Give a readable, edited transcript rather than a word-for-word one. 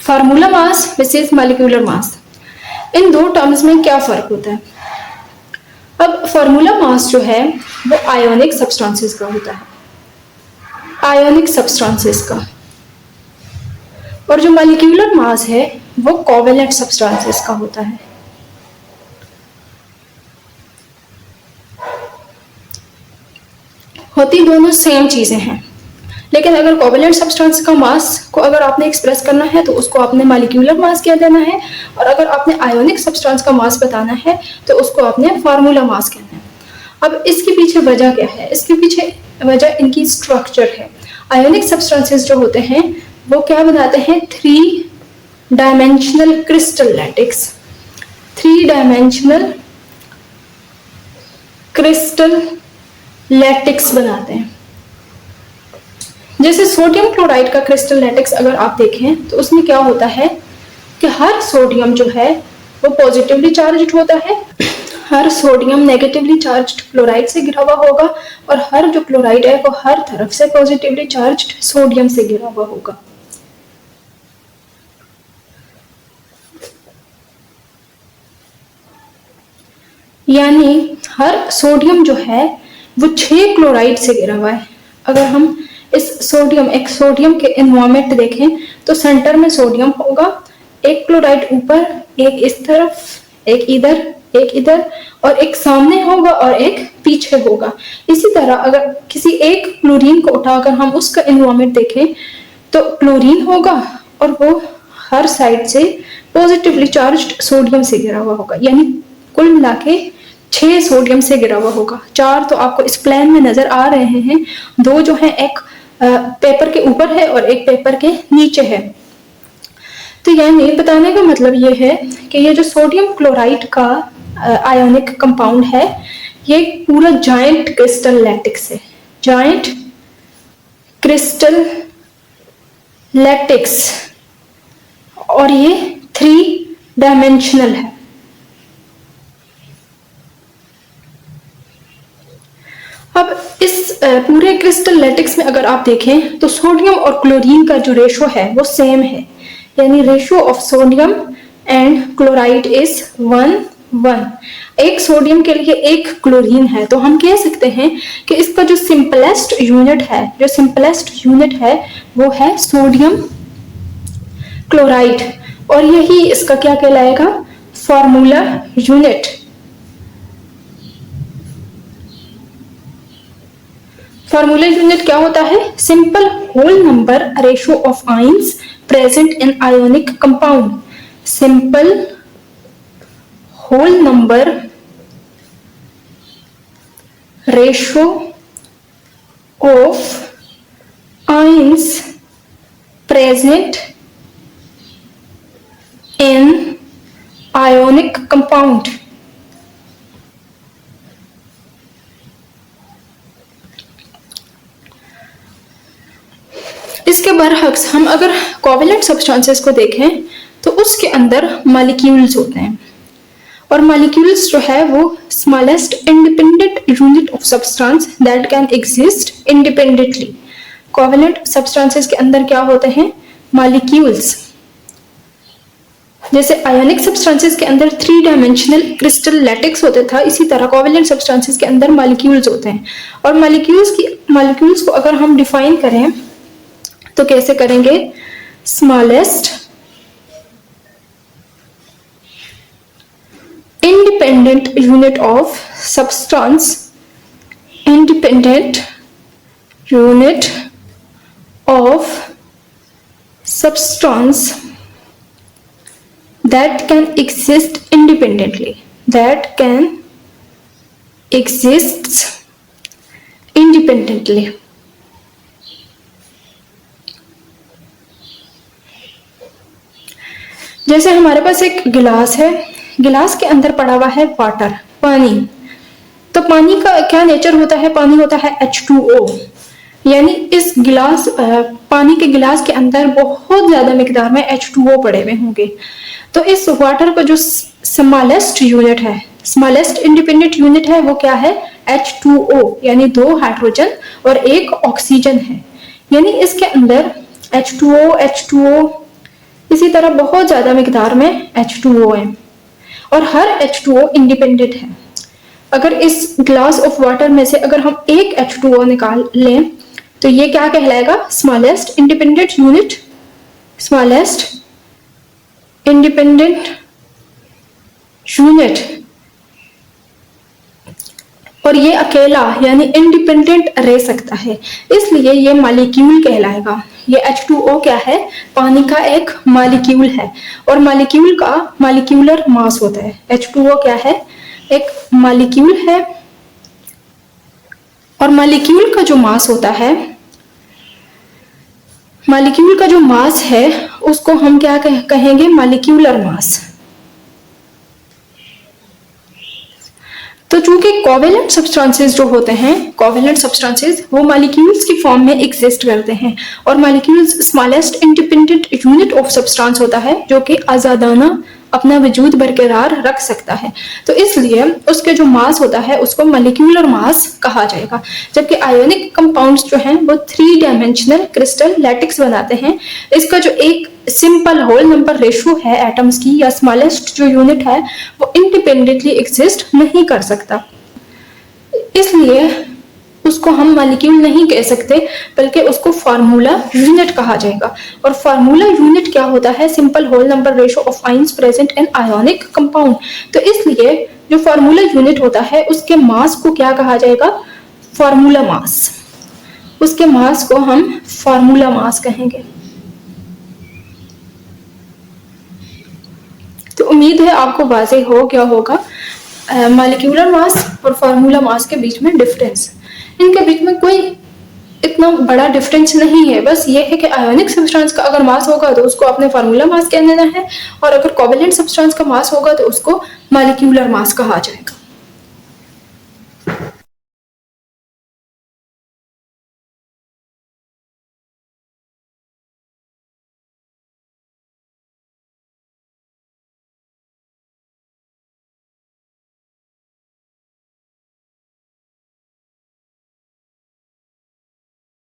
Formula mass विसेस molecular mass, इन दो terms में क्या फर्क होता है? अब फार्मूला मास जो है वो आयोनिक सब्सटेंसेस का होता है, आयोनिक सब्सटेंसेस का, और जो मॉलिक्यूलर मास है वो कोवेलेंट सब्सटेंसेस का होता है। होती दोनों सेम चीजें हैं, लेकिन अगर कोवेलेंट सब्सटेंस का मास को अगर आपने एक्सप्रेस करना है तो उसको आपने मॉलिक्यूलर मास कह देना है, और अगर आपने आयोनिक सब्सटेंस का मास बताना है तो उसको आपने फार्मूला मास कहना है। अब इसके पीछे वजह क्या है? इसके पीछे वजह इनकी स्ट्रक्चर है। आयोनिक सब्सटेंसेस जो होते हैं वो क्या बनाते हैं? 3 dimensional crystal lattice, 3 dimensional crystal lattice बनाते हैं। जैसे सोडियम क्लोराइड का क्रिस्टल लैटिक्स अगर आप देखें तो उसमें क्या होता है कि हर सोडियम जो है वो पॉजिटिवली चार्ज्ड होता है, हर सोडियम नेगेटिवली चार्ज्ड क्लोराइड से घिरा हुआ होगा, और हर जो क्लोराइड है वो हर तरफ से पॉजिटिवली चार्ज्ड सोडियम से घिरा हुआ होगा। यानी हर सोडियम जो है वो 6 क्लोराइड से घिरा हुआ है। अगर हम इस एक सोडियम के एनवायरमेंट देखें तो सेंटर में सोडियम होगा, एक क्लोराइड ऊपर, एक इस तरफ, एक इधर और एक सामने होगा और एक पीछे होगा। इसी तरह अगर किसी एक क्लोरीन को उठाकर हम उसका एनवायरमेंट देखें तो क्लोरीन होगा और वो हर साइड से पॉजिटिवली चार्ज्ड सोडियम से घिरा हुआ होगा, यानी कुल मिला के 6 सोडियम से घिरा हुआ होगा। 4 तो आपको इस प्लान में नजर आ रहे हैं, 2 जो है एक पेपर के ऊपर है और एक पेपर के नीचे है। तो यानी बताने का मतलब ये है कि ये जो सोडियम क्लोराइड का आयोनिक कंपाउंड है ये पूरा जायंट क्रिस्टल लैटिक्स है, जायंट क्रिस्टल लैटिक्स, और ये 3 डायमेंशनल है। अब इस पूरे क्रिस्टल लैटिक्स में अगर आप देखें तो सोडियम और क्लोरीन का जो रेशो है वो सेम है, यानी ratio of sodium and chloride is 1:1। एक सोडियम के लिए एक क्लोरीन है, तो हम कह सकते हैं कि इसका जो सिंपलेस्ट यूनिट है वो है सोडियम क्लोराइड, और यही इसका क्या कहलाएगा? Formula unit. फॉर्मूला यूनिट क्या होता है? Simple whole number ratio of ions present in ionic compound. Simple whole number ratio of ions present in ionic compound. इसके बरअक्स हम अगर कोवेलेंट सब्सटेंसेस को देखें तो उसके अंदर मॉलिक्यूल्स होते हैं, और मॉलिक्यूल्स जो है वो smallest independent unit of substance that can exist independently. Covalent substances के अंदर क्या होते हैं? मॉलिक्यूल्स। जैसे आयोनिक सब्सटेंसेस के अंदर 3 डायमेंशनल क्रिस्टल लैटिक्स होते था, इसी तरह कोवेलेंट सब्सटेंसेस के अंदर मॉलिक्यूल्स होते हैं। और मॉलिक्यूल्स को अगर हम डिफाइन करें तो कैसे करेंगे? Smallest independent unit of substance, independent unit of substance that can exist independently, that can exists independently। जैसे हमारे पास एक गिलास है, गिलास के अंदर पड़ा हुआ है वाटर, पानी। तो पानी का क्या नेचर होता है? पानी होता है H2O, यानी इस पानी के गिलास के अंदर बहुत ज्यादा मिकदार में H2O पड़े हुए होंगे। तो इस वाटर का जो स्मॉलेस्ट यूनिट है, स्मॉलेस्ट इंडिपेंडेंट यूनिट है, वो क्या है? H2O, यानी 2 हाइड्रोजन और 1 ऑक्सीजन है। यानी इसके अंदर H2O इसी तरह बहुत ज्यादा मिकदार में H2O है और हर H2O इंडिपेंडेंट है। अगर इस ग्लास ऑफ वाटर में से अगर हम एक H2O निकाल लें तो ये क्या कहलाएगा? Smallest independent unit, smallest independent unit. और ये अकेला यानी इंडिपेंडेंट रह सकता है, इसलिए ये मॉलिक्यूल कहलाएगा। ये H2O क्या है? पानी का एक मॉलिक्यूल है और मॉलिक्यूल का मॉलिक्यूलर मास होता है। H2O क्या है? एक मॉलिक्यूल है और मॉलिक्यूल का जो मास होता है, मॉलिक्यूल का जो मास है उसको हम क्या कहेंगे? Molecular mass. तो चूंकि कोवेलेंट सब्सटेंसेस जो होते हैं, कोवेलेंट सब्सटेंसेस वो मॉलिक्यूल्स की फॉर्म में एग्जिस्ट करते हैं और molecules smallest independent unit of substance होता है जो कि आजादाना अपना वजूद बरकरार रख सकता है। तो इसलिए उसके जो मास होता है उसको मॉलिक्यूलर मास कहा जाएगा। जबकि आयोनिक कंपाउंड्स जो हैं वो 3 डायमेंशनल क्रिस्टल लैटिक्स बनाते हैं। इसका जो एक सिंपल होल नंबर रेशो है एटम्स की या स्मॉलेस्ट जो यूनिट है वो इंडिपेंडेंटली एग्जिस्ट नहीं कर सकता, इसलिए उसको हम मॉलिक्यूल नहीं कह सकते बल्कि उसको फार्मूला यूनिट कहा जाएगा। और फार्मूला यूनिट क्या होता है? Simple whole number ratio of ions present in ionic compound. तो इसलिए जो फार्मूला यूनिट होता है उसके मास को क्या कहा जाएगा? Formula mass. उसके मास को हम फार्मूला मास कहेंगे। तो उम्मीद है आपको वाज़ेह हो गया होगा मॉलिक्यूलर मास और फार्मूला मास के बीच में डिफरेंस। इनके बीच में कोई इतना बड़ा डिफरेंस नहीं है, बस ये है कि आयोनिक सब्सटेंस का अगर मास होगा तो उसको अपने फार्मूला मास कह देना है और अगर कोवेलेंट सब्सटेंस का मास होगा तो उसको मॉलिक्यूलर मास कहा जाएगा।